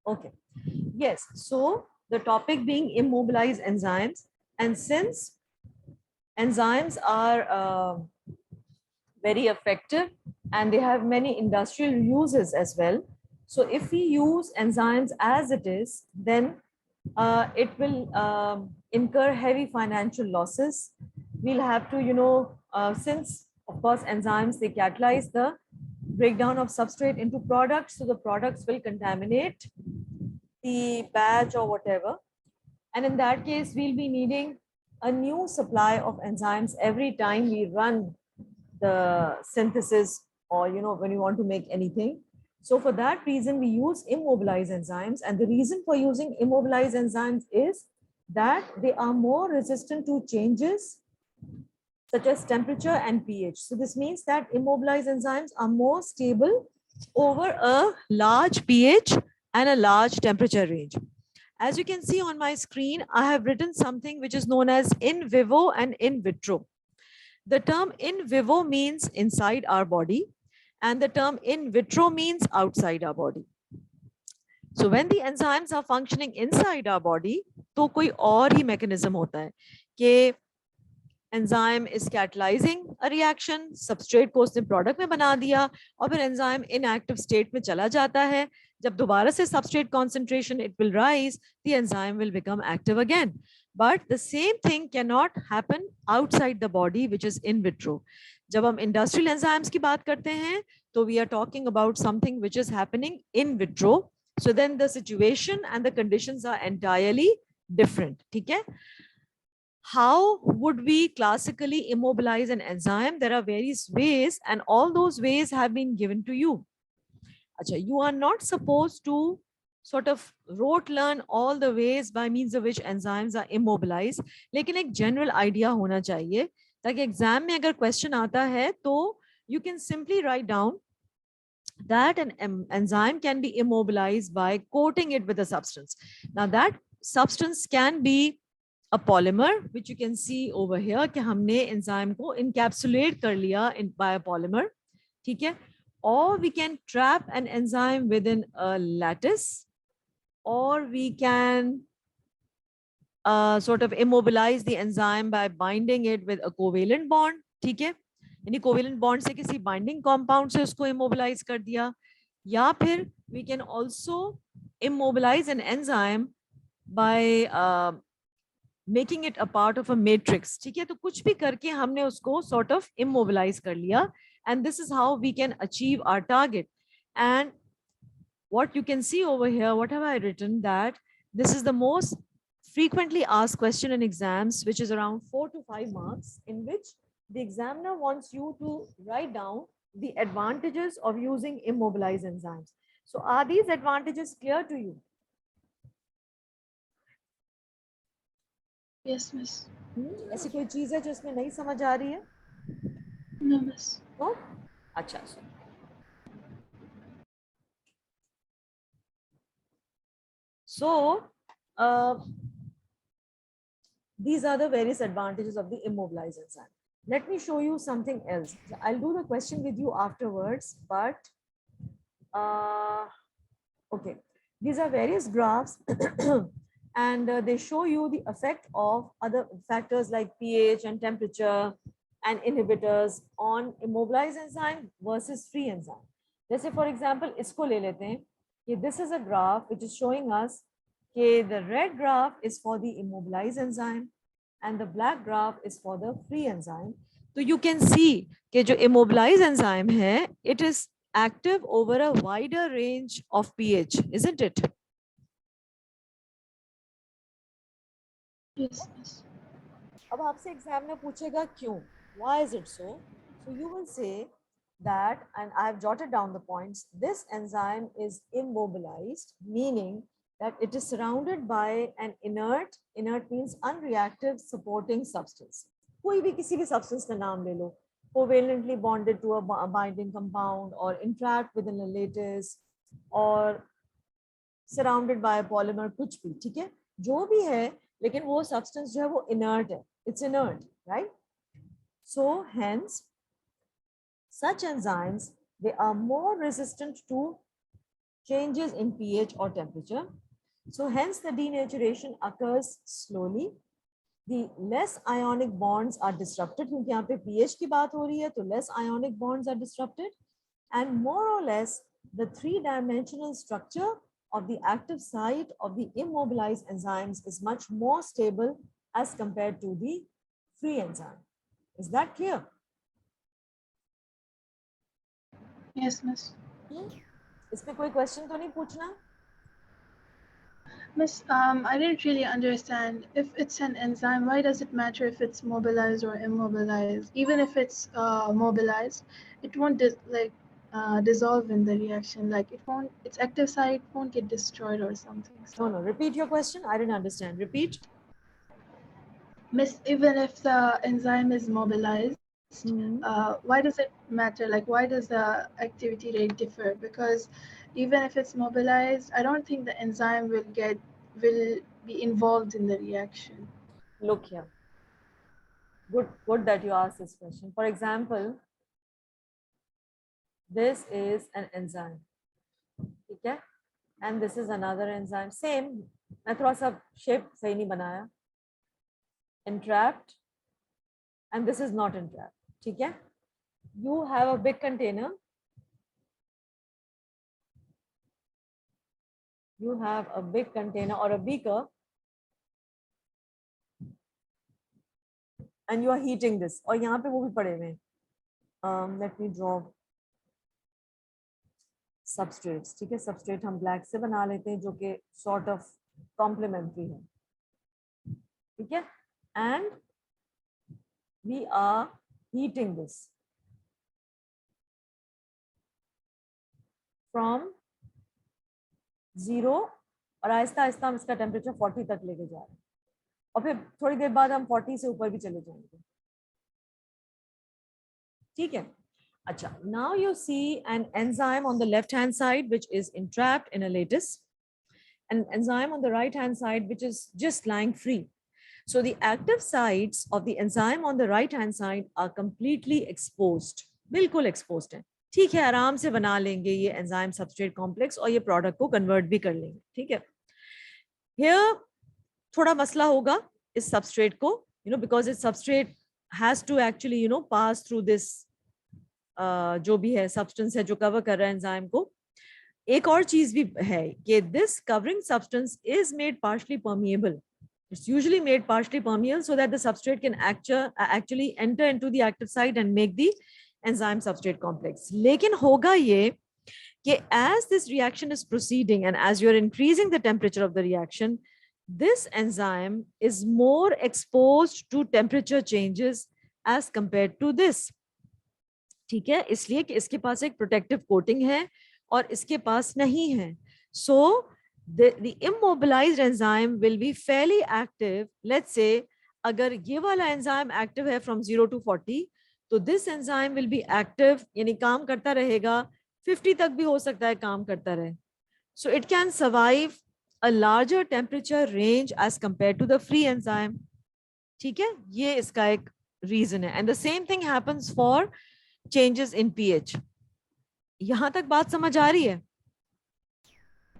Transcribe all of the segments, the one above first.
Okay. Yes. So the topic being immobilized enzymes, and since enzymes are very effective and they have many industrial uses as well. So if we use enzymes as it is, then it will incur heavy financial losses. We'll have to, since of course enzymes, they catalyze the breakdown of substrate into products. So the products will contaminate the batch or whatever. And in that case, we'll be needing a new supply of enzymes every time we run the synthesis, or when you want to make anything. So for that reason we use immobilized enzymes, and the reason for using immobilized enzymes is that they are more resistant to changes such as temperature and pH. So this means that immobilized enzymes are more stable over a large pH and a large temperature range. As you can see on my screen, I have written something which is known as in vivo and in vitro. The term in vivo means inside our body, and the term in vitro means outside our body. So when the enzymes are functioning inside our body, तो कोई और ही mechanism होता है कि enzyme is catalyzing a reaction, substrate को उसने product में बना दिया, और फिर enzyme inactive state में चला जाता है. जब दोबारा से substrate concentration it will rise, the enzyme will become active again. But the same thing cannot happen outside the body, which is in vitro. जब हम industrial enzymes की बात करते हैं, तो we are talking about something which is happening in vitro. So then the situation and the conditions are entirely different. ठीक है? How would we classically immobilize an enzyme? There are various ways, and all those ways have been given to you. Achha, you are not supposed to sort of rote learn all the ways by means of which enzymes are immobilized, लेकिन एक general idea होना चाहिए ताकि exam में अगर question आता है तो you can simply write down that an enzyme can be immobilized by coating it with a substance. Now that substance can be a polymer, which you can see over here कि हमने enzyme को encapsulate कर लिया by a polymer, ठीक है? Or we can trap an enzyme within a lattice, or we can sort of immobilize the enzyme by binding it with a covalent bond, ठीक है? यानी covalent bond से किसी binding compound से उसको immobilize कर दिया, या फिर we can also immobilize an enzyme by making it a part of a matrix. ठीक है? तो कुछ भी करके हमने उसको sort of immobilize कर लिया, and this is how we can achieve our target. And what you can see over here, what have I written, that this is the most frequently asked question in exams, which is around 4 to 5 marks, in which the examiner wants you to write down the advantages of using immobilized enzymes. So are these advantages clear to you? Yes, miss. ऐसी कोई चीज है जो इसमें नहीं समझ आ रही है? No, miss. तो अच्छा. So these are the various advantages of the immobilized enzyme. Let me show you something else. I'll do the question with you afterwards, but okay, these are various graphs and they show you the effect of other factors like pH and temperature and inhibitors on immobilized enzyme versus free enzyme. जैसे for example इसको ले लेते हैं कि this is a graph which is showing us कि the red graph is for the immobilized enzyme and the black graph is for the free enzyme. So you can see कि जो immobilized enzyme है, it is active over a wider range of pH, isn't it? Yes, miss. अब आपसे exam में पूछेगा क्यों? Why is it so? So you will say that, and I have jotted down the points, this enzyme is immobilized, meaning that it is surrounded by an inert means unreactive supporting substance. कोई भी किसी भी substance का नाम ले लो, covalently bonded to a binding compound or entrapped within a lattice or surrounded by a polymer, कुछ भी, ठीक है? जो भी है, लेकिन वो substance जो है वो inert है. It's inert, right? So hence, such enzymes, they are more resistant to changes in pH or temperature. So hence the denaturation occurs slowly. The less ionic bonds are disrupted, क्योंकि यहाँ पे pH की बात हो रही है, तो less ionic bonds are disrupted, and more or less the three-dimensional structure of the active site of the immobilized enzymes is much more stable as compared to the free enzyme. Is that clear? Yes, miss. इसमें कोई question तो नहीं पूछना? Miss, I didn't really understand. If it's an enzyme, why does it matter if it's mobilized or immobilized? Even if it's mobilized, it won't dissolve in the reaction. Like it won't, its active site won't get destroyed or something. So, No, repeat your question. I didn't understand. Repeat. miss, even if the enzyme is mobilized, why does it matter? Like, why does the activity rate differ? Because even if it's mobilized, I don't think the enzyme will be involved in the reaction. Look here. Good that you asked this question. For example, this is an enzyme. Okay? And this is another enzyme. Same. मैं थोड़ा सा shape सही नहीं बनाया. Entrapped. And this is not entrapped. ठीक है? You have a big container. You have a big container or a beaker. And you are heating this. और यहाँ पे वो भी पड़े हुए हैं. Let me draw substrates. ठीक है? Substrate हम black से बना लेते हैं जो कि sort of complementary है. ठीक है? And we are heating this from 0 और आहिस्ता आहिस्ता हम इसका टेम्परेचर 40 तक लेके जा रहे हैं और फिर थोड़ी देर बाद हम 40 से ऊपर भी चले जाएंगे. ठीक है? अच्छा, now you see an enzyme on the left hand side which is entrapped in a lattice, an enzyme on the right hand side which is just lying free. So the active sites of the enzyme on the right hand side are completely exposed. बिल्कुल exposed है. ठीक है, आराम से बना लेंगे ये enzyme substrate complex और ये प्रोडक्ट को कन्वर्ट भी कर लेंगे. ठीक है? Here थोड़ा मसला होगा इस सबस्ट्रेट को, because इस substrate has to actually pass through this जो भी है सब्सटेंस है जो कवर कर रहा है एंजाइम को. एक और चीज भी है कि this covering substance is made partially permeable. It's usually made partially permeable so that the substrate can actually enter into the active site and make the enzyme substrate complex. लेकिन होगा ये कि as this reaction is proceeding and as you're increasing the temperature of the reaction, this enzyme is more exposed to temperature changes as compared to this. ठीक है? इसलिए कि इसके पास एक protective coating है और इसके पास नहीं है. So the immobilized enzyme will be fairly active. Let's say अगर ये वाला enzyme active है from 0 to 40, तो this enzyme will be active, यानी काम करता रहेगा 50 तक भी हो सकता है काम करता रहे. So it can survive a larger temperature range as compared to the free enzyme. ठीक है? ये इसका एक reason है. And the same thing happens for changes in pH. यहाँ तक बात समझ आ रही है?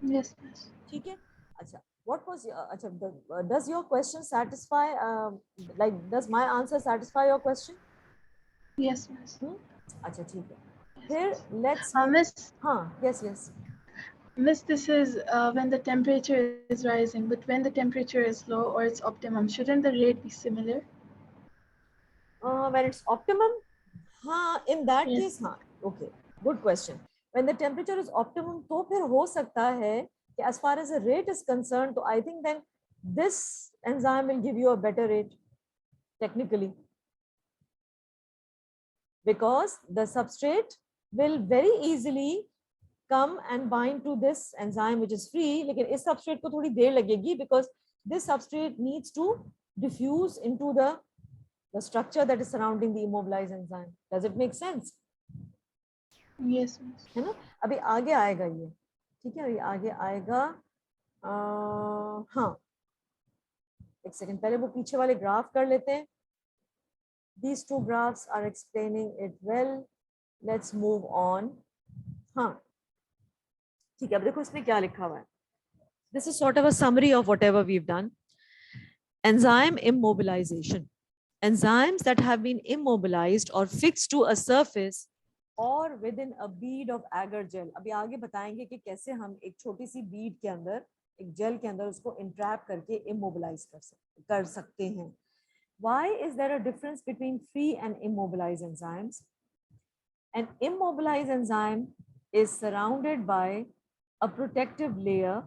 Yes, miss. ठीक है? अच्छा, what was अच्छा, does your question satisfy, like does my answer satisfy your question? Yes, miss. अच्छा, ठीक है. Here let's Miss, हाँ, yes. Miss, this is when the temperature is rising, but when the temperature is low or it's optimum, shouldn't the rate be similar? When it's optimum, in that Yes. case, okay, good question. When the temperature is optimum, तो फिर हो सकता है कि as far as the rate is concerned, तो I think then this enzyme will give you a better rate technically, because the substrate will very easily come and bind to this enzyme which is free. लेकिन इस substrate को थोड़ी देर लगेगी because this substrate needs to diffuse into the structure that is surrounding the immobilized enzyme. Does it make sense? Yes, miss. है ना? अभी आगे आएगा ये. ठीक है? अभी आगे आएगा. हाँ, एक सेकंड, पहले वो पीछे वाले ग्राफ कर लेते हैं. These two graphs are explaining it well. Let's move on. हाँ, ठीक है, अब देखो इसमें क्या लिखा हुआ है. This is sort of a summary of whatever we've done. Enzyme immobilization. Enzymes that have been immobilized or fixed to a surface or within a bead of agar gel. अभी आगे बताएंगे कि कैसे हम एक छोटी सी बीड के अंदर, एक जेल के अंदर उसको इंट्रैप करके इमोबिलाइज कर सकते हैं. Why is there a difference between free and immobilized enzymes? An immobilized enzyme is surrounded by a protective layer,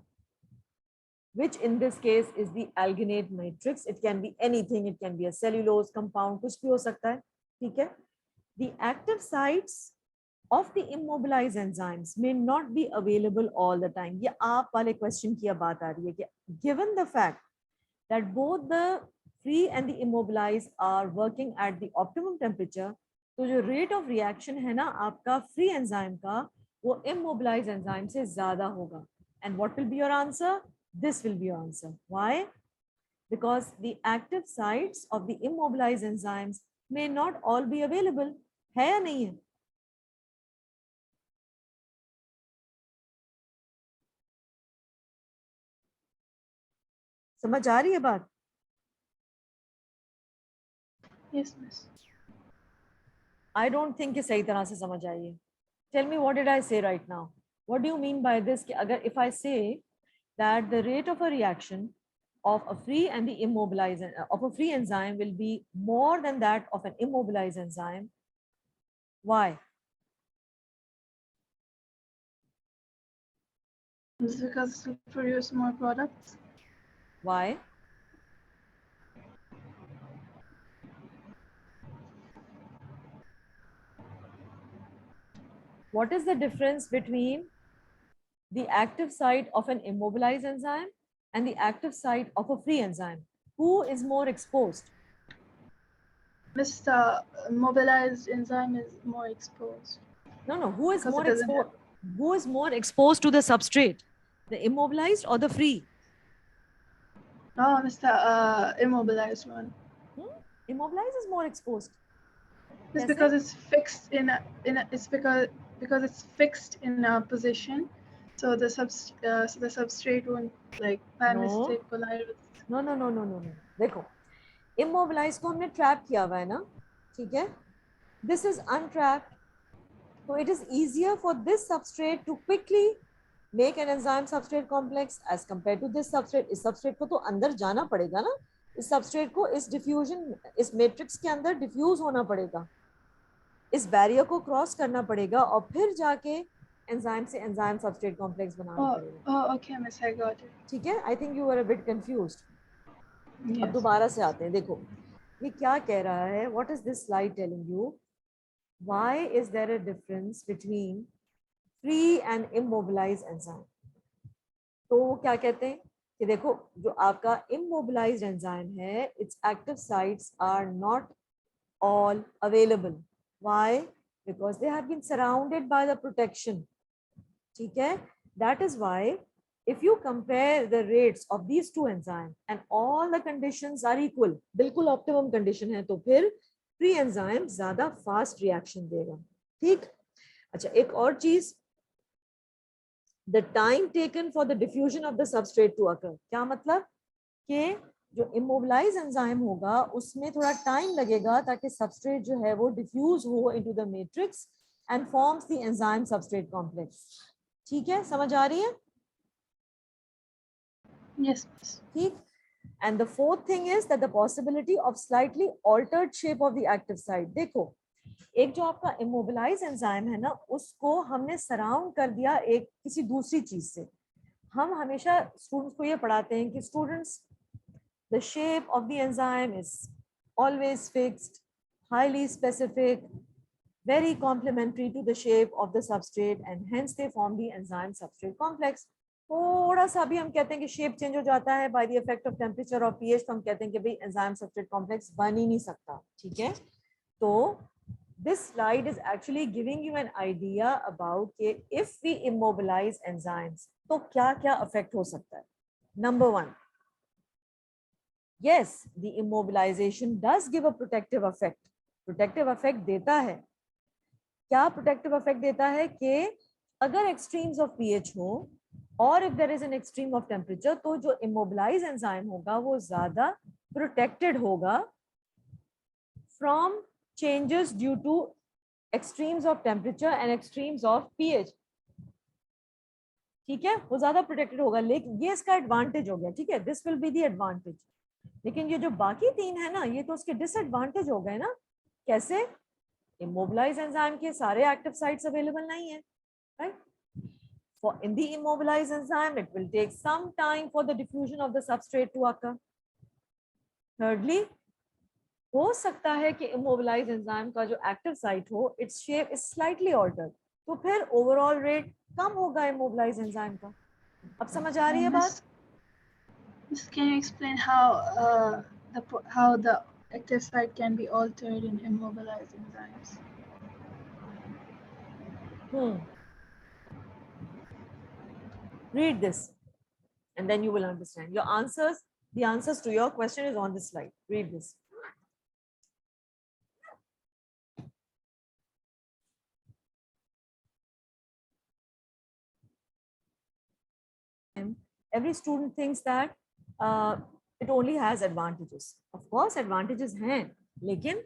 which in this case is the alginate matrix. It can be anything. It can be a cellulose compound, कुछ भी हो सकता है, ठीक है? The active sites of the immobilized enzymes may not be available all the time. ये आप वाले question की अब बात आ रही है कि given the fact that both the free and the immobilized are working at the optimum temperature, तो जो rate of reaction है ना आपका free enzyme का, वो immobilized enzyme से ज़्यादा होगा. And what will be your answer? This will be your answer. Why? Because the active sites of the immobilized enzymes may not all be available. है या नहीं है? समझ आ रही है बात? Yes, miss. I don't think कि सही तरह से समझ आई है. Tell me, what did I say right now? What do you mean by this? कि अगर if I say that the rate of a reaction of a free and the immobilized of a free enzyme will be more than that of an immobilized enzyme, why? It's because to produce more products. Why? What is the difference between the active site of an immobilized enzyme and the active site of a free enzyme? Who is more exposed? Mr. Mobilized enzyme is more exposed. No. Who is Because more it doesn't exposed? have- Who is more exposed to the substrate? The immobilized or the free? Oh, Mr. Immobilized one. Immobilized is more exposed. It's Kaise? because it's fixed it's because it's fixed in a position, so the substrate won't like by No. mistake collide with. No. देखो, immobilized को हमने trap किया हुआ है ना, ठीक है? This is untrapped. So it is easier for this substrate to quickly make an enzyme substrate complex as compared to this substrate. इस substrate को तो अंदर जाना पड़ेगा ना, इस substrate को इस diffusion, इस matrix के अंदर diffuse होना पड़ेगा, इस barrier को cross करना पड़ेगा और फिर जाके enzyme से enzyme substrate complex बनाना पड़ेगा. Oh, okay, miss, I got it. ठीक है? I think you were a bit confused. Yes. अब दोबारा से आते हैं. देखो ये क्या कह रहा है? What is this slide telling you? Why is there a difference between free and immobilized enzyme? तो वो क्या कहते हैं कि देखो जो आपका immobilized enzyme है, its active sites are not all available. Why? Because they have been surrounded by the protection. ठीक है? That is why if you compare the rates of these two enzymes and all the conditions are equal, बिल्कुल optimum condition है, तो फिर free enzyme ज्यादा fast reaction देगा. ठीक? अच्छा, एक और चीज, the time taken for the diffusion of the substrate to occur. क्या मतलब कि जो immobilized enzyme होगा उसमें थोड़ा time लगेगा ताकि substrate जो है वो diffuse हो into the matrix and forms the enzyme substrate complex. ठीक है? समझ आ रही है? Yes, miss. ठीक. And the fourth thing is that the possibility of slightly altered shape of the active site. देखो एक जो आपका immobilized enzyme है ना उसको हमने सराउंड कर दिया एक किसी दूसरी चीज से. हम हमेशा स्टूडेंट्स को ये पढ़ाते हैं कि students, the shape of the enzyme is always fixed, highly specific, very complementary to the shape of the substrate and hence they form the enzyme substrate complex. थोड़ा सा भी हम कहते हैं कि शेप चेंज हो जाता है by the effect of temperature or pH, तो हम कहते हैं कि भाई एंजाइम सबस्ट्रेट कॉम्प्लेक्स बन ही नहीं सकता. ठीक है? तो this slide is actually giving you an idea about कि if we immobilize enzymes तो क्या क्या affect हो सकता है. Number one, yes, the immobilization does give a protective effect. Protective effect देता है. क्या protective effect देता है कि अगर एक्सट्रीम्स ऑफ पीएच हो और if there is an extreme of temperature, तो जो इमोबिलाइज एंजाइम होगा वो ज्यादा प्रोटेक्टेड होगा from changes due to extremes of temperature and extremes of pH. ठीक है, वो ज्यादा प्रोटेक्टेड होगा, लेकिन ये इसका एडवांटेज हो गया। ठीक है, this will be the advantage. लेकिन ये जो बाकी तीन है ना, ये तो उसके डिसएडवांटेज हो गए ना। कैसे? इमोबिलाइज एंजाइम के सारे एक्टिव साइट्स अवेलेबल नहीं है, right? For in the immobilized enzyme, it will take some time for the diffusion of the substrate to occur. Thirdly, हो सकता है कि immobilized enzyme का जो active site हो, its shape is slightly altered. तो फिर overall rate कम होगा immobilized enzyme का। अब समझ आ रही है बात? Miss, can you explain how the active site can be altered in immobilized enzymes? Read this and then you will understand. Your answers, the answers to your question is on this slide. Read this. Every student thinks that it only has advantages. Of course, advantages हैं, लेकिन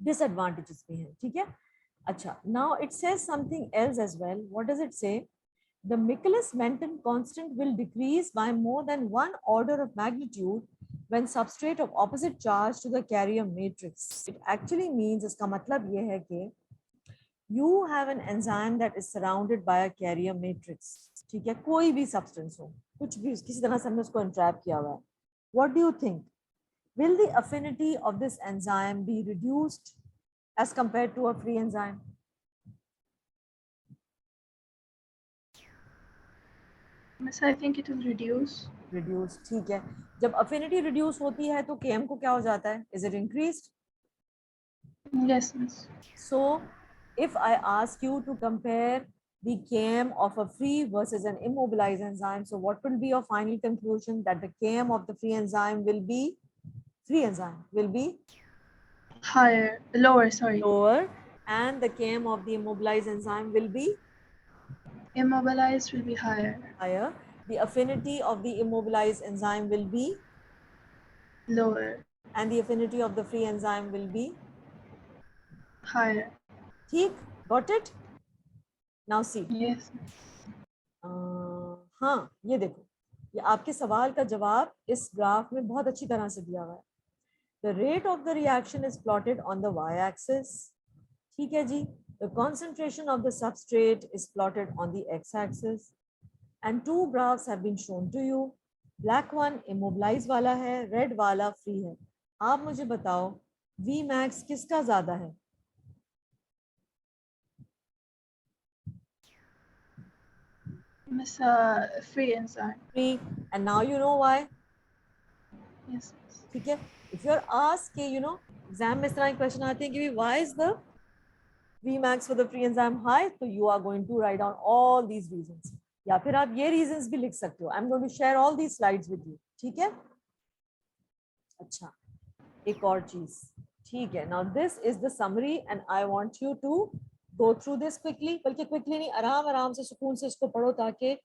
disadvantages भी हैं. ठीक है? अच्छा, now it says something else as well. What does it say? The Michaelis-Menten constant will decrease by more than 1 order of magnitude when substrate of opposite charge to the carrier matrix. It actually means, इसका मतलब ये है कि you have an enzyme that is surrounded by a carrier matrix. ठीक है, कोई भी substance हो, कुछ भी किसी तरह से हमने उसको entrap किया हुआ है. What do you think? Will the affinity of this enzyme be reduced as compared to a free enzyme? Miss, I think it will reduce. Reduce, ठीक है. जब affinity reduce होती है तो Km को क्या हो जाता है? Is it increased? Yes, Miss. So if I ask you to compare the Km of a free versus an immobilized enzyme, so what will be your final conclusion? That the Km of the free enzyme will be Lower, sorry. Lower, and the Km of the immobilized enzyme will be Immobilized will be higher. higher. The affinity of the immobilized enzyme will be Lower. and the affinity of the free enzyme will be higher. ठीक? Got it? Now see. Yes. हाँ, ये देखो, ये आपके सवाल का जवाब इस ग्राफ में बहुत अच्छी तरह से दिया हुआ है. The rate of the reaction is plotted on the y-axis. ठीक है जी. The concentration of the substrate is plotted on the x-axis. And two graphs have been shown to you. Black one immobilized वाला है, red वाला free है. आप मुझे बताओ Vmax किसका ज़्यादा है? Miss, free enzyme. Free. And now you know why. Yes. ठीक है. If you're asked कि exam में इस तरह की question आती है कि why is the Vmax for the free enzyme high, तो you are going to write down all these reasons. या फिर आप ये reasons भी लिख सकते हो. I'm going to share all these slides with you. ठीक है? अच्छा, एक और चीज. ठीक है. Now this is the summary and I want you to go through this quickly. बल्कि quickly नहीं, आराम आराम से सुकून से इसको पढ़ो ताकि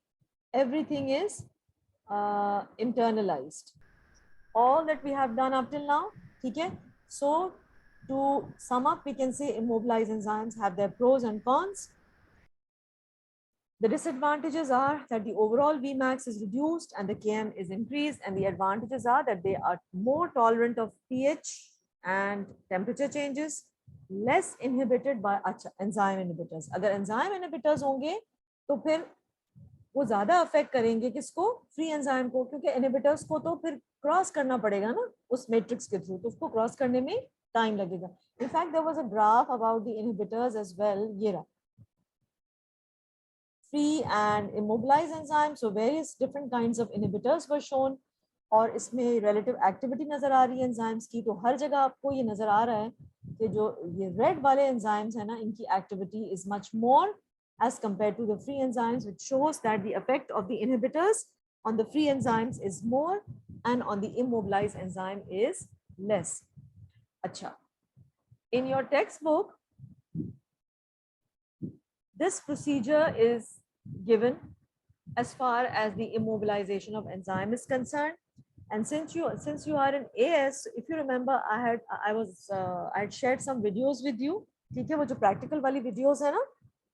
everything is internalized. All that we have done up till now. ठीक है? So to sum up, we can say immobilized enzymes have their pros and cons. The disadvantages are that the overall Vmax is reduced and the Km is increased, and the advantages are that they are more tolerant of pH and temperature changes, less inhibited by enzyme inhibitors. अगर enzyme inhibitors होंगे तो फिर वो ज़्यादा affect करेंगे किसको? Free enzyme को, क्योंकि inhibitors को तो फिर क्रॉस करना पड़ेगा ना उस मैट्रिक्स के थ्रू, तो उसको क्रॉस करने में टाइम लगेगा. In fact, there was a graph about the inhibitors as well. ये रहा, free and immobilized enzymes, so various different kinds of inhibitors were shown. और इसमें relative activity नजर आ रही है enzymes की. तो हर जगह आपको ये नजर आ रहा है कि जो ये red वाले enzymes है ना, इनकी activity is much more as compared to the free enzymes, which shows that the effect of the inhibitors on the free enzymes is more and on the immobilized enzyme is less. अच्छा, in your textbook This procedure is given as far as the immobilization of enzyme is concerned. And since you are an AS, if you remember, I had shared some videos with you. ठीक है, वो जो practical वाली videos है ना,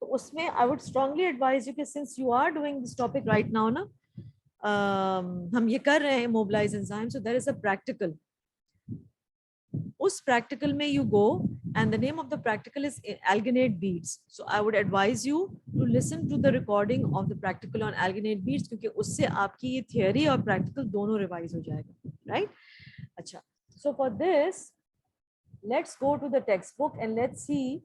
तो उसमें I would strongly advise you कि since you are doing this topic right now ना, हम ये कर रहे हैं immobilized enzyme, so there is a practical. उस practical में you go, and the name of the practical is alginate beads. So I would advise you to listen to the recording of the practical on alginate beads, क्योंकि उससे आपकी ये theory और practical दोनों revise हो जाएगा, right? अच्छा, so for this, let's go to the textbook and let's see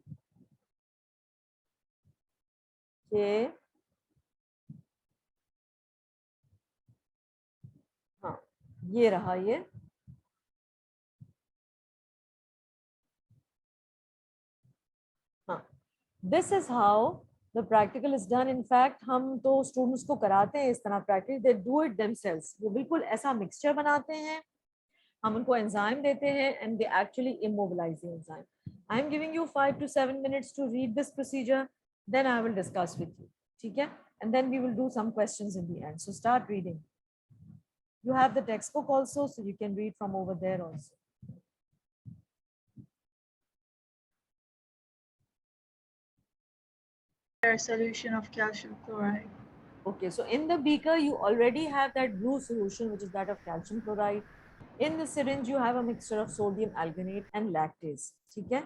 कि हाँ ये रहा ये हाँ, this is how the practical is done. In fact, हम तो students को कराते हैं इस तरह practice, they do it themselves. वो बिल्कुल ऐसा mixture बनाते हैं, हम उनको enzyme देते हैं, and they actually immobilize the enzyme. I am giving you 5 to 7 minutes to read this procedure, then I will discuss with you. ठीक है? And then we will do some questions in the end. So start reading. You have the textbook also, so you can read from over there also. A solution of calcium chloride. Okay, so in the beaker, you already have that blue solution, which is that of calcium chloride. In the syringe, you have a mixture of sodium alginate and lactase. ठीक है?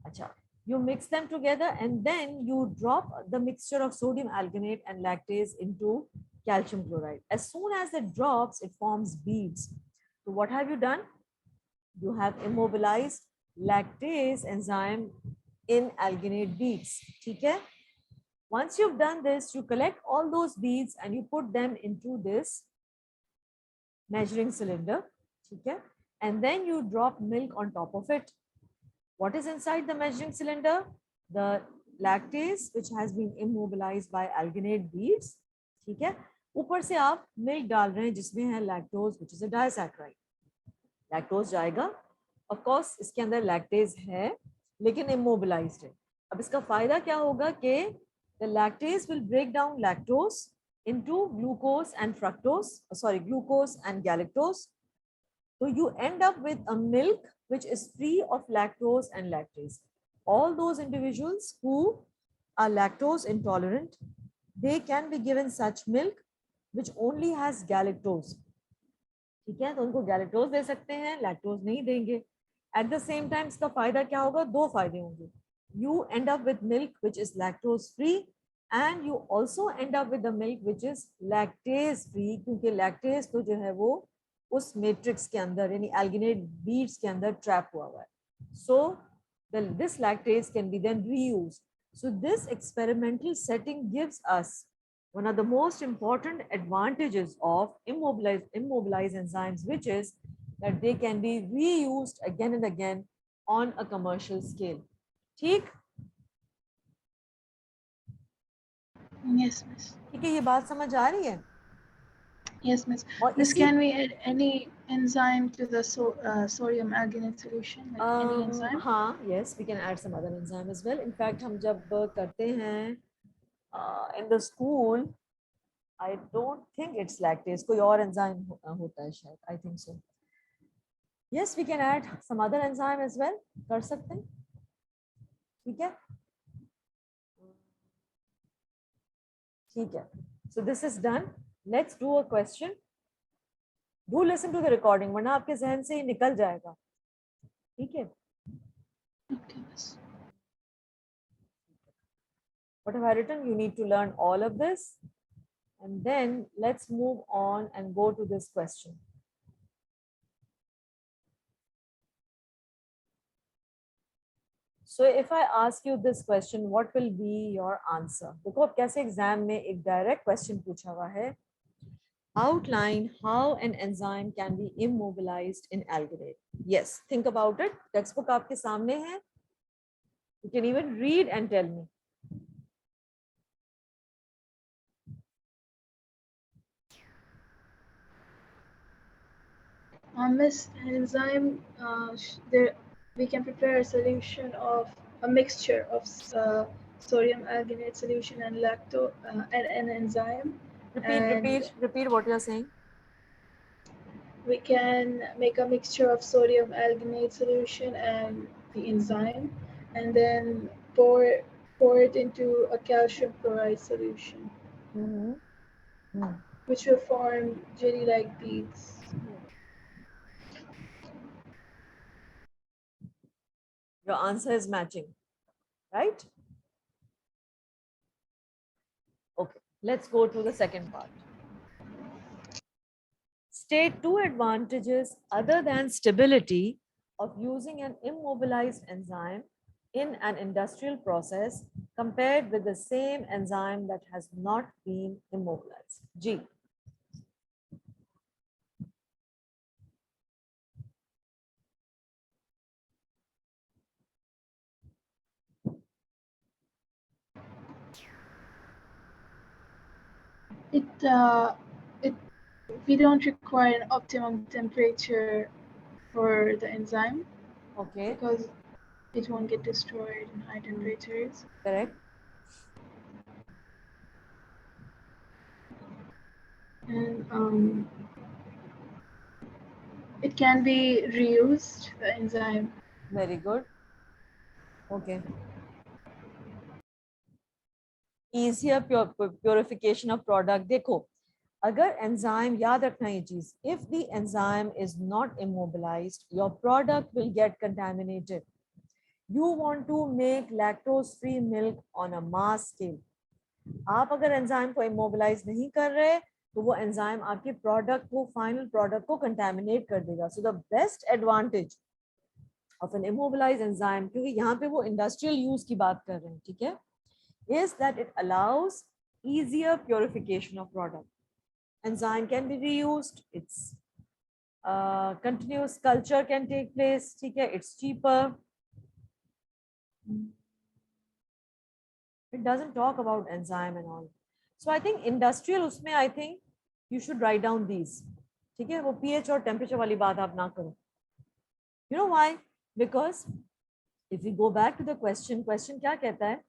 अच्छा, you mix them together and then you drop the mixture of sodium alginate and lactase into calcium chloride. As soon as it drops, it forms beads. So what have you done? You have immobilized lactase enzyme in alginate beads. ठीक है? Once you've done this, you collect all those beads and you put them into this measuring cylinder. Okay? And then you drop milk on top of it. What is inside the measuring cylinder? The lactase, which has been immobilized by alginate beads. ठीक है? ऊपर से आप milk डाल रहे हैं जिसमें है lactose, which is a disaccharide. Lactose जाएगा. Of course, इसके अंदर lactase है, लेकिन immobilized है. अब इसका फायदा क्या होगा कि the lactase will break down lactose into glucose and glucose and galactose. So you end up with a milk which is free of lactose and lactase. All those individuals who are lactose intolerant, they can be given such milk which only has galactose. ठीक है, तो उनको galactose दे सकते हैं, lactose नहीं देंगे. At the same time, इसका फायदा क्या होगा? दो फायदे होंगे. You end up with milk which is lactose free, and you also end up with the milk which is lactase free, क्योंकि lactase तो जो है वो उस matrix के अंदर यानी alginate beads के अंदर trap हुआ है. So this lactase can be then reused. So this experimental setting gives us one of the most important advantages of immobilized enzymes, which is that they can be reused again and again on a commercial scale. ठीक? Yes, miss. ठीक है, ये बात समझ आ रही है? Yes, miss. Miss, can we add any enzyme to the sodium alginate solution? Like any enzyme? हाँ, yes, we can add some other enzyme as well. In fact, हम जब करते हैं in the school, I don't think it's lactase. कोई और enzyme होता है शायद. I think so. Yes, we can add some other enzyme as well. कर सकते हैं. ठीक है? ठीक है. So this is done. Let's do a question. Do listen to the recording, वरना आपके जहन से ही निकल जाएगा. ठीक है? Okay, miss. What have I written? You need to learn all of this. And then let's move on and go to this question. So if I ask you this question, what will be your answer? देखो अब कैसे exam में एक direct question पूछा हुआ है. Outline how an enzyme can be immobilized in alginate. Yes, think about it. Textbook आपके सामने है. You can even read and tell me. Miss, enzyme, there we can prepare a solution of a mixture of sodium alginate solution and and an enzyme. And Repeat what you're saying. we can make a mixture of sodium alginate solution and the enzyme, and then pour it into a calcium chloride solution, Mm-hmm. which will form jelly-like beads. Your answer is matching, right? Okay, let's go to the second part. State two advantages other than stability of using an immobilized enzyme in an industrial process compared with the same enzyme that has not been immobilized. G. It it we don't require an optimum temperature for the enzyme Okay, because it won't get destroyed in high temperatures. correct. And it can be reused, the enzyme. Very good. Okay. Easier purification of product. देखो, अगर enzyme, याद रखना ये चीज, if the enzyme is not immobilized, your product will get contaminated. You want to make lactose free milk on a mass scale. आप अगर enzyme को immobilise नहीं कर रहे तो वो एंजाइम आपके प्रोडक्ट को, फाइनल प्रोडक्ट को कंटेमिनेट कर देगा. So the best advantage of an immobilise enzyme, क्योंकि यहाँ पे वो इंडस्ट्रियल यूज की बात कर रहे हैं, ठीक है, is that it allows easier purification of product. Enzyme can be reused. It's continuous culture can take place. ठीक है, it's cheaper. It doesn't talk about enzyme and all. So I think industrial उसमें I think you should write down these. ठीक है, वो pH और temperature वाली बात आप ना करो. You know why? Because if we go back to the question क्या कहता है?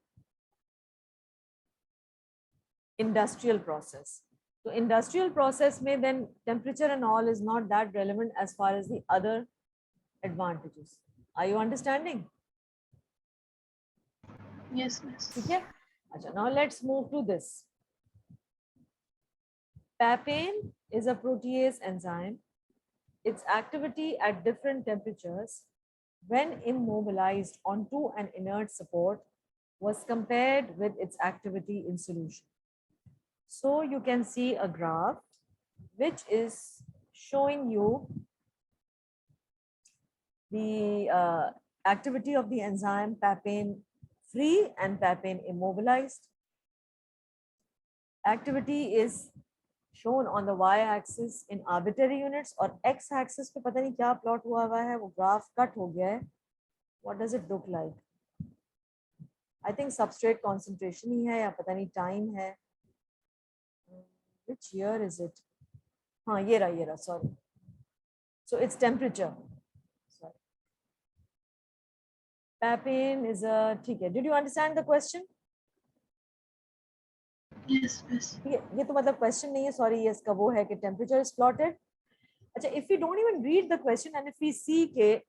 Industrial process. So industrial process में then temperature and all is not that relevant as far as the other advantages. Are you understanding? Yes, miss. ठीक है. अच्छा, now let's move to this. Papain is a protease enzyme. Its activity at different temperatures when immobilized onto an inert support was compared with its activity in solution. So you can see a graph which is showing you the activity of the enzyme papain free and papain immobilized. Activity is shown on the y-axis in arbitrary units और x-axis पे पता नहीं क्या plot हुआ है, वो graph cut हो गया है. What does it look like? I think substrate concentration ही है या पता नहीं time है. Which year is it? हाँ, ये रहा, sorry. So it's temperature. Sorry. Papain is a, ठीक है. Did you understand the question? Yes, miss. ये तो मतलब question नहीं है, sorry, yes का वो है कि temperature is plotted. अच्छा, if we don't even read the question and if we see के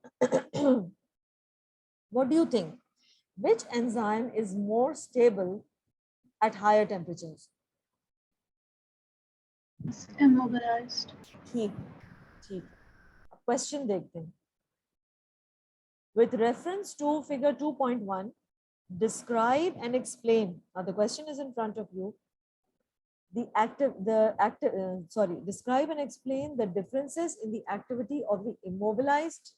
what do you think? Which enzyme is more stable at higher temperatures? It's immobilized. ठीक, ठीक. Question देखते हैं. With reference to figure 2.1, describe and explain. Now the question is in front of you. Describe and explain the differences in the activity of the immobilized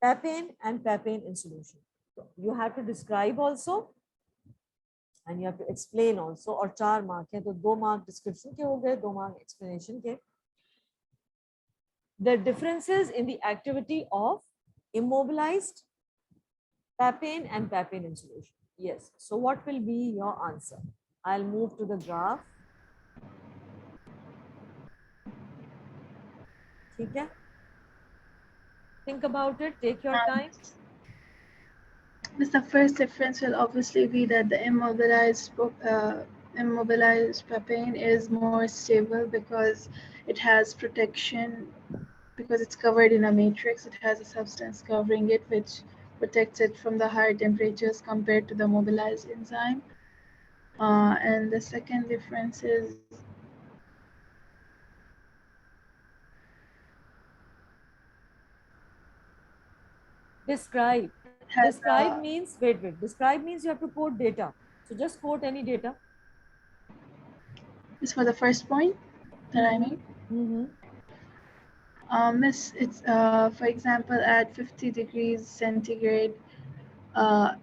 papain and papain in solution. So you have to describe also and you have to explain also. और 4 mark है तो 2 mark description के हो गए, 2 mark explanation के. The differences in the activity of immobilized papain and papain in solution. Yes. So what will be your answer? I'll move to the graph. ठीक है? Think about it. Take your time. But the first difference will obviously be that the immobilized papain is more stable because it has protection, because it's covered in a matrix. It has a substance covering it which protects it from the higher temperatures compared to the mobilized enzyme. And the second difference is Describe. it has Describe means, wait. Describe means you have to quote data. So just quote any data. is for the first point that I Mm-hmm. made. Mm-hmm. Miss, it's for example at 50 degrees centigrade, uh,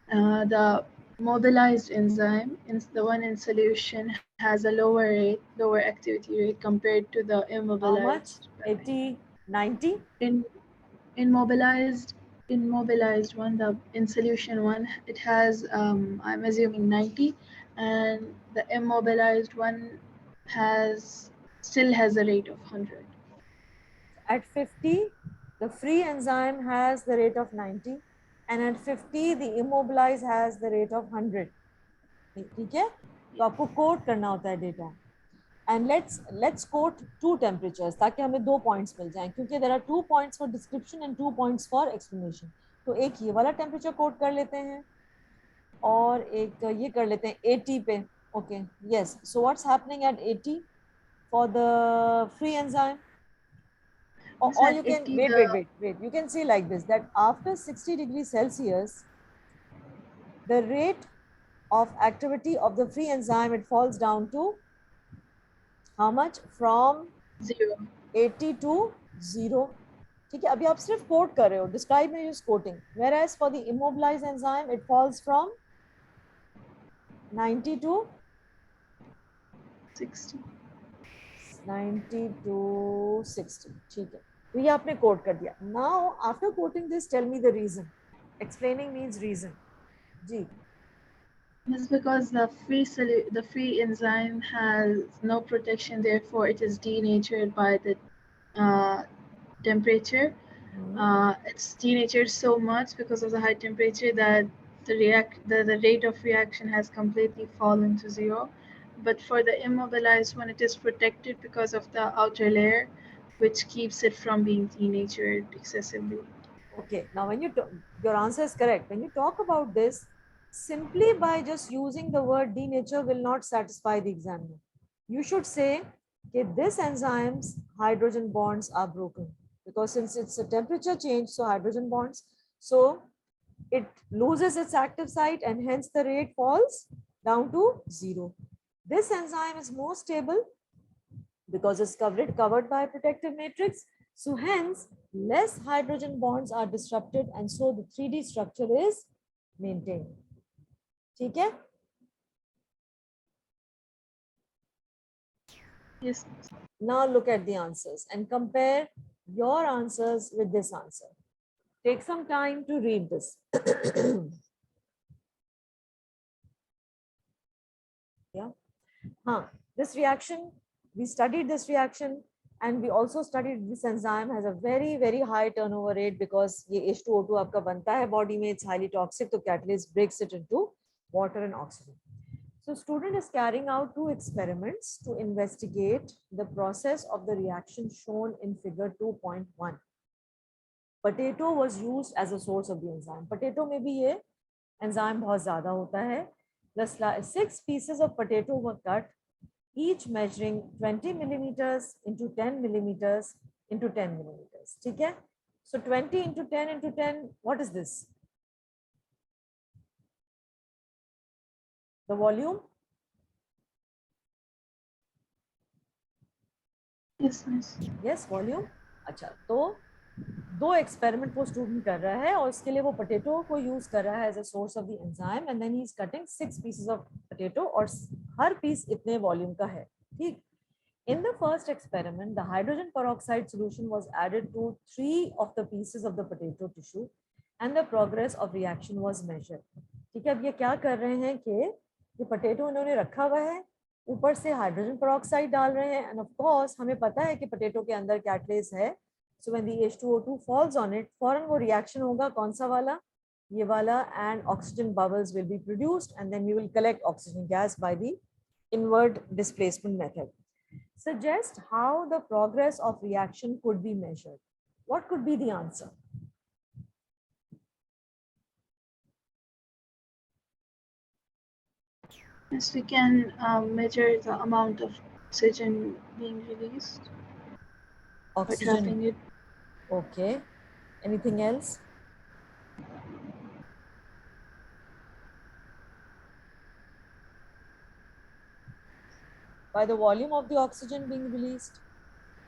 the mobilized enzyme, the one in solution, has a lower activity rate compared to the How much? immobilized papain. 80, 90? In immobilized immobilized one, the in solution one, it has I'm assuming 90, and the immobilized one has still has a rate of 100. At 50, the free enzyme has the rate of 90, and at 50, the immobilized has the rate of 100. ठीक है? तो आपको coat करना होता है data. And let's quote two temperatures ताकि हमें 2 points मिल जाएं, क्योंकि there are 2 points for description and 2 points for explanation. तो एक ये वाला टेम्परेचर कोट कर लेते हैं और एक ये कर लेते हैं 80 पे. Okay, yes. So what's happening at 80 for the free enzyme? Or At you can 80, wait. You can see like this, that after 60 degrees Celsius, the rate of activity of the free enzyme, it falls down to how much? From 0. 80 to 0. ठीक है, अभी आप सिर्फ coat कर रहे हो, describe में use coating, whereas for the immobilized enzyme it falls from 90 to 60. 90 to 60. ठीक है, तो ये आपने कोट कर दिया. Now after coating this, tell me the reason. Explaining means reason. जी. It's because the free enzyme has no protection, therefore it is denatured by the uh, temperature. It's denatured so much because of the high temperature that the rate of reaction has completely fallen to 0. But for the immobilized one, it is protected because of the outer layer, which keeps it from being denatured excessively. Okay, now when you your answer is correct. When you talk about this, simply by just using the word denature will not satisfy the examiner. You should say that this enzyme's hydrogen bonds are broken, because since it's a temperature change, so hydrogen bonds, so it loses its active site and hence the rate falls down to 0. This enzyme is more stable because it's covered by a protective matrix. So hence, less hydrogen bonds are disrupted, and so the 3D structure is maintained. ठीक है? Yes. Now look at the answers and compare your answers with this answer. Take some time to read this. Yeah. This reaction, we studied this reaction, and we also studied this enzyme has a very high turnover rate because ये H2O2 आपका बनता है body में, it's highly toxic, तो catalyst breaks it into water and oxygen. So student is carrying out 2 experiments to investigate the process of the reaction shown in figure 2.1. Potato was used as a source of the enzyme. Potato में भी ये enzyme बहुत ज़्यादा होता है. The 6 pieces of potato were cut, each measuring 20 millimeters into 10 millimeters into 10 millimeters. ठीक है? So 20 into 10 into 10, what is this? The volume? Yes. Yes, volume. अच्छा, तो 2 एक्सपेरिमेंट वो स्टूडेंट कर रहा है और उसके लिए वो पोटैटो को यूज कर रहा है as a source of the enzyme, and then he is cutting 6 pieces of potato और हर पीस इतने वॉल्यूम का है. ठीक. In the first experiment, the hydrogen peroxide solution was added to 3 of the pieces of the potato tissue and the progress of reaction was measured. ठीक है, अब ये क्या कर रहे हैं कि ये पोटैटो उन्होंने रखा हुआ है, ऊपर से हाइड्रोजन पेरोक्साइड डाल रहे हैं, एंड ऑफ कोर्स हमें पता है कि पोटैटो के अंदर कैटलेस है, so when the H2O2 falls on it, फौरन वो रिएक्शन होगा कौन सा वाला? ये वाला, and oxygen bubbles will be produced, and then we will collect oxygen gas by the inward displacement method. Suggest how the progress of reaction could be measured. What could be the answer? Yes, we can measure the amount of oxygen being released by Oxygen. trapping it. Okay. Anything else? By the volume of the oxygen being released.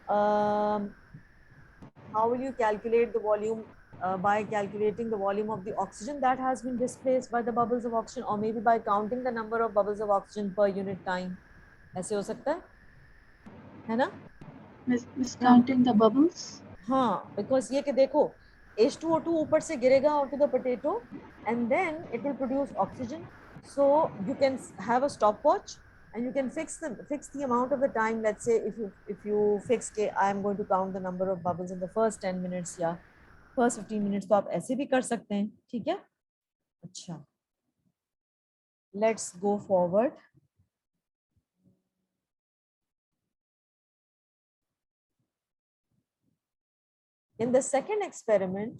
How will you calculate the volume? By calculating the volume of the oxygen that has been displaced by the bubbles of oxygen, or maybe by counting the number of bubbles of oxygen per unit time. ऐसे हो सकता है ना? Miscounting the bubbles. हाँ, because ये कि देखो H2O2 ऊपर से गिरेगा onto the potato and then it will produce oxygen. So you can have a stopwatch and you can fix the amount of the time. Let's say if you fix के I am going to count the number of bubbles in the first 10 minutes या first 15 minutes, तो आप ऐसे भी कर सकते हैं, ठीक है? अच्छा, let's go forward. In the second experiment,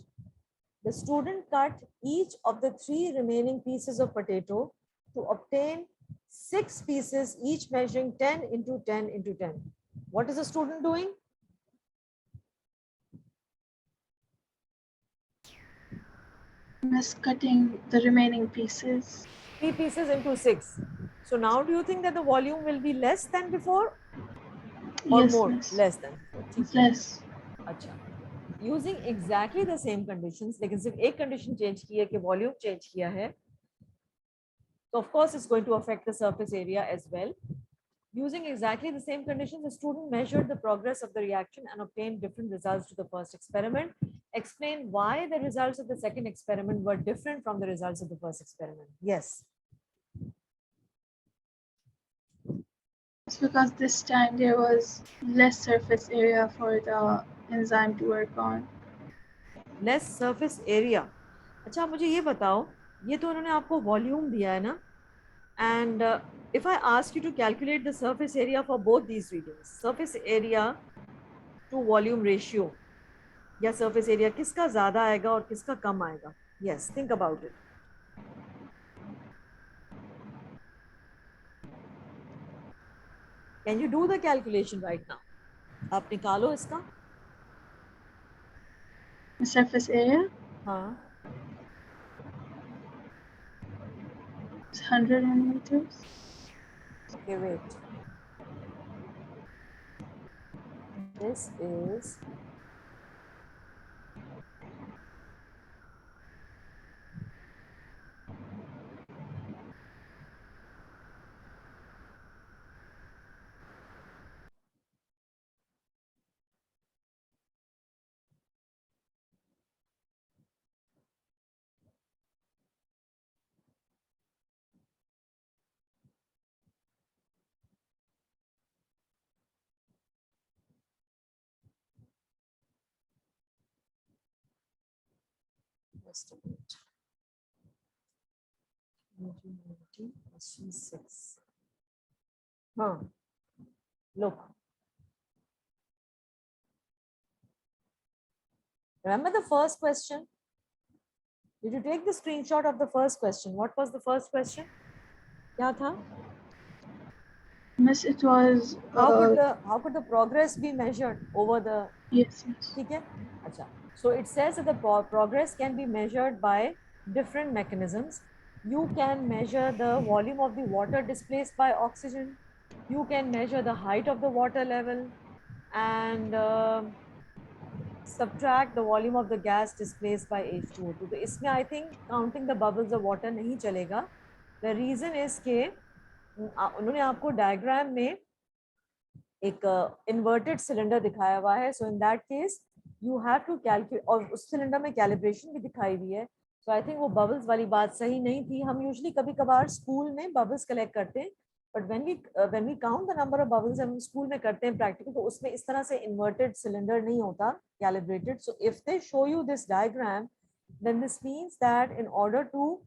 the student cut each of the 3 remaining pieces of potato to obtain 6 pieces, each measuring 10 into 10 into 10. What is the student doing? Cutting the remaining pieces. 3 pieces into 6. So now do you think that the volume will be less than before or Yes, more? miss. Less than before. It's less. अच्छा, using exactly the same conditions, लेकिन सिर्फ एक condition change की है कि volume change किया है, so of course it's going to affect the surface area as well. Using exactly the same conditions, the student measured the progress of the reaction and obtained different results to the first experiment. Explain why the results of the second experiment were different from the results of the first experiment. Yes. It's because this time there was less surface area for the enzyme to work on. Less surface area. अच्छा, मुझे ये बताओ, ये तो उन्होंने आपको volume दिया है ना? And if I ask you to calculate the surface area for both these readings, surface area to volume ratio, या surface area किसका ज़्यादा आएगा और किसका कम आएगा? Yes, think about it. Can you do the calculation right now? आप निकालो इसका. The surface area? हाँ. It's 100 millimeters. Okay, wait. This is just a minute. 1990 question 6. Huh. Look. Remember the first question? Did you take the screenshot of the first question? What was the first question? क्या था? Miss, it was. How could the progress be measured over the? Yes, miss. ठीक है? अच्छा. So it says that the progress can be measured by different mechanisms. You can measure the volume of the water displaced by oxygen. You can measure the height of the water level, and subtract the volume of the gas displaced by H2O2. तो इसमें I think counting the bubbles of water नहीं चलेगा. The reason is कि उन्होंने आपको diagram में एक inverted cylinder दिखाया हुआ है. So in that case, you have to calculate, और उस cylinder में calibration भी दिखाई हुई है. So I think वो bubbles वाली बात सही नहीं थी. हम usually कभी-कभार school में bubbles collect करते हैं. But when we count the number of bubbles हम स्कूल में करते हैं practical, तो उसमें इस तरह से inverted cylinder नहीं होता calibrated. So if they show you this diagram, then this means that in order to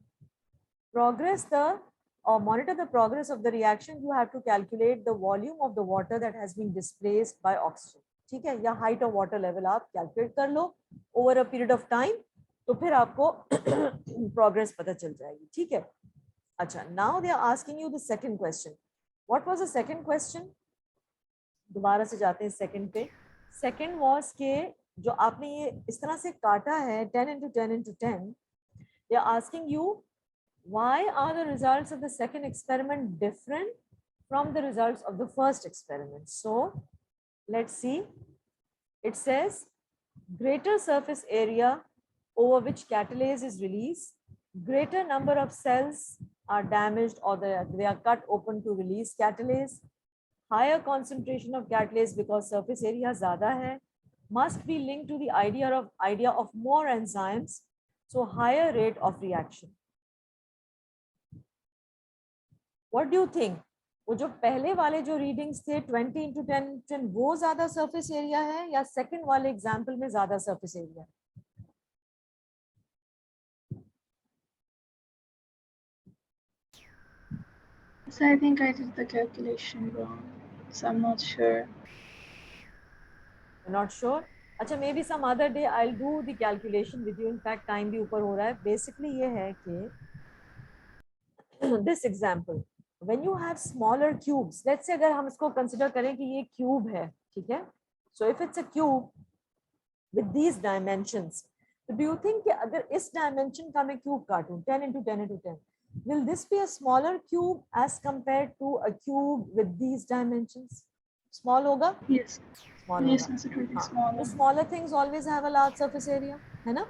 progress the or monitor the progress of the reaction, you have to calculate the volume of the water that has been displaced by oxygen. ठीक है, या height of water level आप calculate कर लो over a period of time, तो फिर आपको progress पता चल जाएगी. ठीक है. अच्छा, now they are asking you the second question. What was the second question? दोबारा से जाते हैं second पे. Second was के जो आपने ये इस तरह से काटा है 10 into 10 into 10, they are asking you why are the results of the second experiment different from the results of the first experiment. So let's see. It says greater surface area over which catalase is released, greater number of cells are damaged or they are cut open to release catalase, higher concentration of catalase because surface area zyada hai, must be linked to the idea of more enzymes, so higher rate of reaction. What do you think? वो जो पहले वाले जो readings थे 20 into 10 वो ज्यादा surface area है या सेकंड वाले एग्जांपल में ज्यादा surface area? So I think I did the calculation wrong, so I'm not sure. You're not sure? अच्छा, maybe some other day I'll do the calculation with you. In fact, time भी ऊपर हो रहा है. Basically ये है कि this example, when you have smaller cubes, let's say अगर हम इसको consider करें कि ये cube है, ठीक है? So if it's a cube with these dimensions, so do you think कि अगर इस dimension का मैं cube काटूं 10 into 10 into 10, will this be a smaller cube as compared to a cube with these dimensions? Small होगा? Yes. Small Yes, होगा. it will be हाँ, smaller. तो smaller things always have a large surface area, है ना?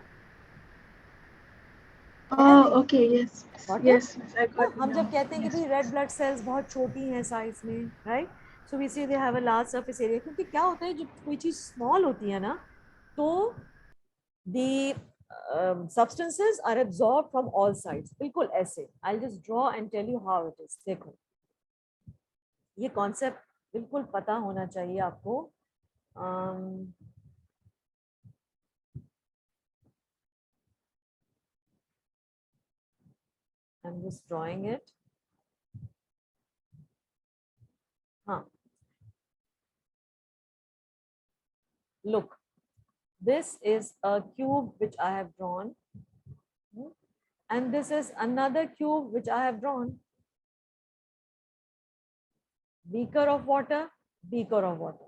Oh, okay, yes. Got Yes, it? I got it हम जब now. कहते हैं कि Yes. भाई रेड ब्लड सेल्स बहुत छोटी हैं साइज में, राइट? सो वी से they have a large surface area, क्योंकि क्या होता है जब कोई चीज स्मॉल होती है ना, तो the substances are absorbed from all sides. बिल्कुल ऐसे. I'll just draw and tell you how it is. देखो, ये कॉन्सेप्ट बिल्कुल पता होना चाहिए आपको. I'm just drawing it. हाँ, look, this is a cube which I have drawn, and this is another cube which I have drawn. Beaker of water, beaker of water.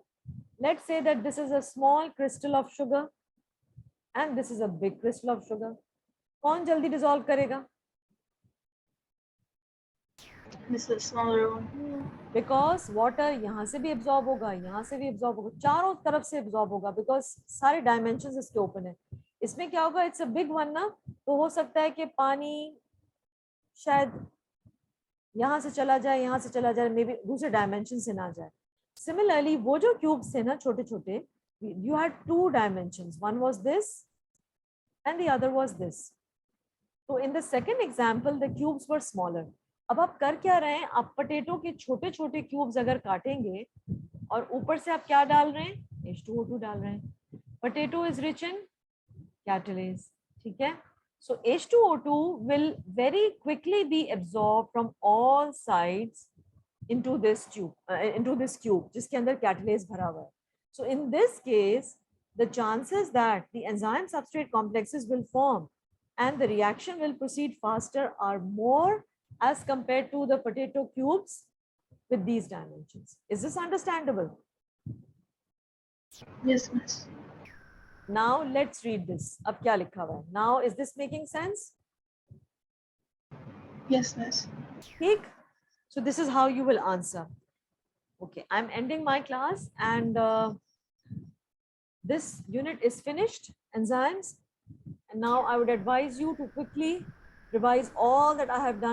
Let's say that this is a small crystal of sugar and this is a big crystal of sugar. कौन जल्दी dissolve करेगा? This is a smaller one. Because water यहाँ से भी absorb होगा, यहाँ से भी absorb होगा, चारों तरफ से absorb होगा, because सारे dimensions इसके open है. इसमें क्या होगा? It's a big one ना, तो हो सकता है कि पानी शायद यहाँ से चला जाए, यहाँ से चला जाए, मे बी दूसरे डायमेंशन से ना जाए. सिमिलरली वो जो क्यूब्स थे ना छोटे छोटे, you had two dimensions, one was this and the other was this. So in the second example the cubes were smaller. अब आप कर क्या रहे हैं? आप पोटैटो के छोटे छोटे क्यूब्स अगर काटेंगे और ऊपर से आप क्या डाल रहे हैं? H2O2 डाल रहे हैं. Potato is rich in catalase, ठीक है? So H2O2 will very quickly be absorbed from all sides into this cube, जिसके अंदर catalase भरा हुआ है. So in this case, the chances that the enzyme substrate complexes will form and the reaction will proceed faster are more as compared to the potato cubes with these dimensions. Is this understandable? Yes, miss. Now let's read this. अब क्या लिखा हुआ है? Now is this making sense? Yes, miss. ठीक. So this is how you will answer. Okay, I'm ending my class and this unit is finished, enzymes. And now I would advise you to quickly revise all that I have done